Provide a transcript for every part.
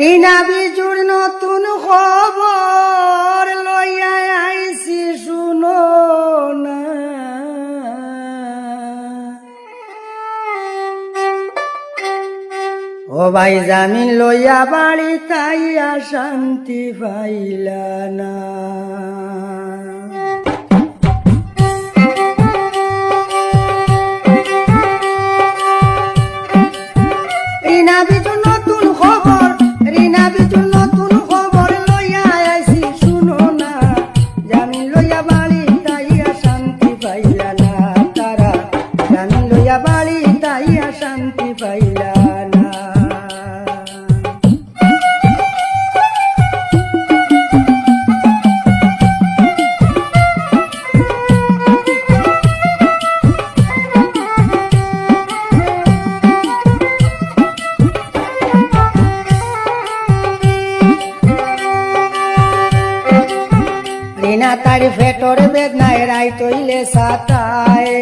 রিনা বিজুর নতুন খবর লইয়া আইছি শুনো না। ও ভাই জামিন লইয়া বাড়ি তাইয়া শান্তি পাইলা না। রিনা বিজুর নতুন খবর, রিনা বিজুর নতুন খবর লইয়া আইছি শুনো না। জামিন লইয়া বাড়ি তাইয়া শান্তি পাইলা না তারা, জামিন লইয়া বাড়ি তাইয়া শান্তি পাইলা না। রিনা তার ফেটর বেদনায় রাইত হইলে সাতায়,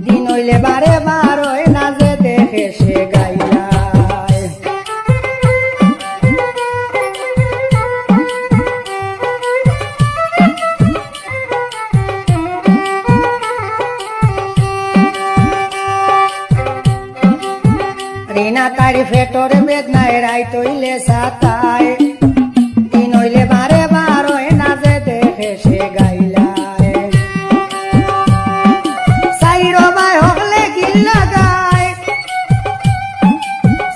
দিন হইলে বারে বার হয় না যে দেখে সে গাইলায়। রিনা তার ফেটর বেদনায় রাইত হইলে সাতায়, দিন হইলে বারে বার হয় না যে দেখে সে গাইলায়। সাইরো ভাই হকলে গিল লাগায়,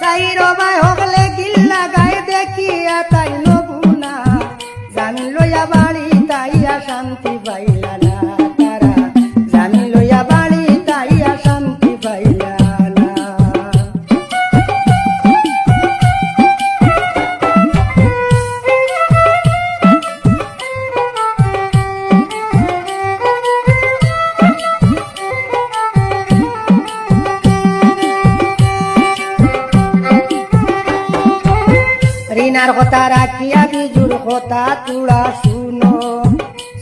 সাইরো ভাই হকলে গিল লাগায় দেখিয়া তাই নবুনা। জামিন লইয়া বাড়ি তাইয়া শান্তি পাইলা না তারা, জামিন লইয়া বাড়ি তাইয়া শান্তি পাইলা না। রিনার কথা রাখিয়া বিজুর কথা তুড়া শুনো,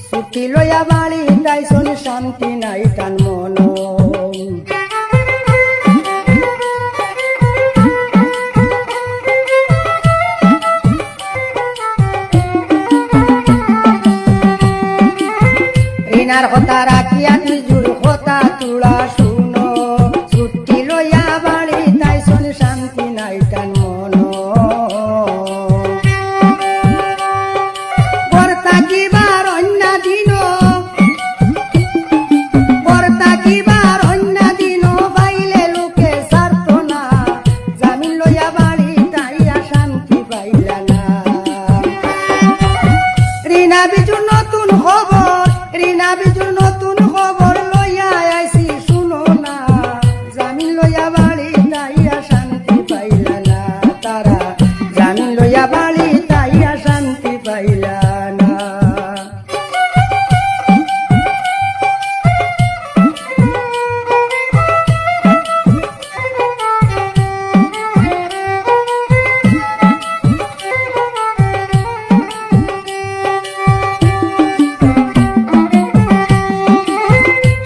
ছুটি লইয়া বাড়ি তাইছন শান্তি নাই তান মন। রিনার কথা রাখিয়া বিজুর কথা তুড়া শুনো, ছুটি লইয়া বাড়ি তাইছন শান্তি নাই তান মন। রিনা বিজুর নতুন খবর, রিনা বিজুর নতুন খবর লইয়া আইছি শুনো না। জামিন লইয়া বাড়ি তাইয়া শান্তি পাইলা না তারা, জামিন লইয়া বাড়ি তাইয়া শান্তি পাইলা না।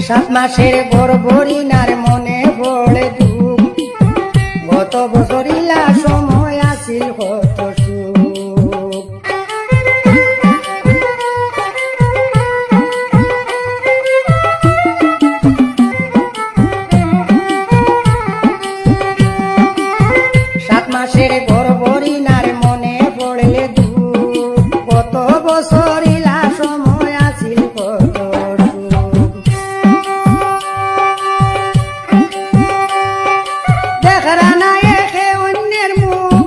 সাত মাসের গর্ভ রিনার মনে বড়ে দুঃখ, গত বছর ইলা সময় আসিল কত সুখ। সাত মাসের গর্ভ রিনার মনে পড়লে দুঃখ, গত বছর ইলা সময় আসিল কত সুখ। দেখরা না একে অন্যের মুখ,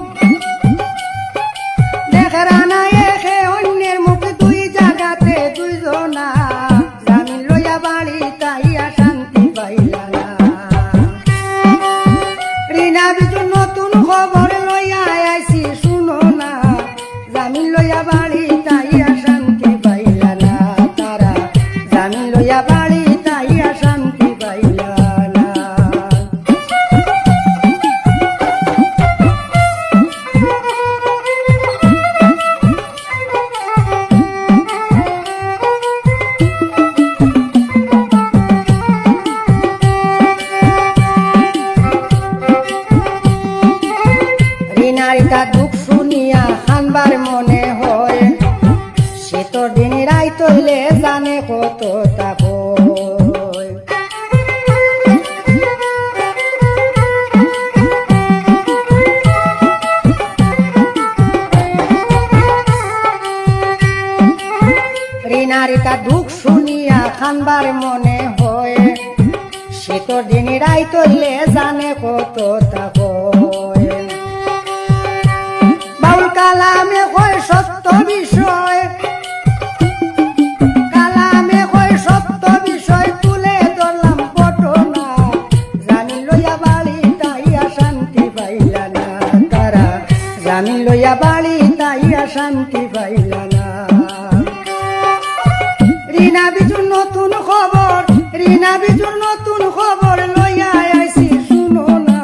জানে কত তাপ রিনারিতা দুঃখ শুনিয়া খানবার মনে হয় শীতর দিন রাই তৈলে জানে কত তাপ বাউল কালামে হয় সত্য বিষয় কালামে হয় সত্য বিষয় তুলে ধরলাম ঘটনা জামিন লইয়া বাড়ি তাইয়া শান্তি পাইলা না তারা জামিন লইয়া বাড়ি তাইয়া শান্তি পাইলা না রিনা বিজুর নতুন খবর রিনা বিজুর নতুন খবর লইয়া আইছি শুনো না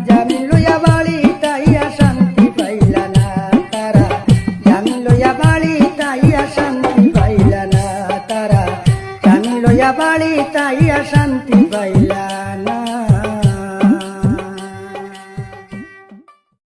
জামিন লইয়া বাড়ি তাইয়া শান্তি পাইলা না তারা জামিন লইয়া বাড়ি তাইয়া শান্তি পাইলা না তারা জামিন লইয়া বাড়ি তাইয়া শান্তি পাইলা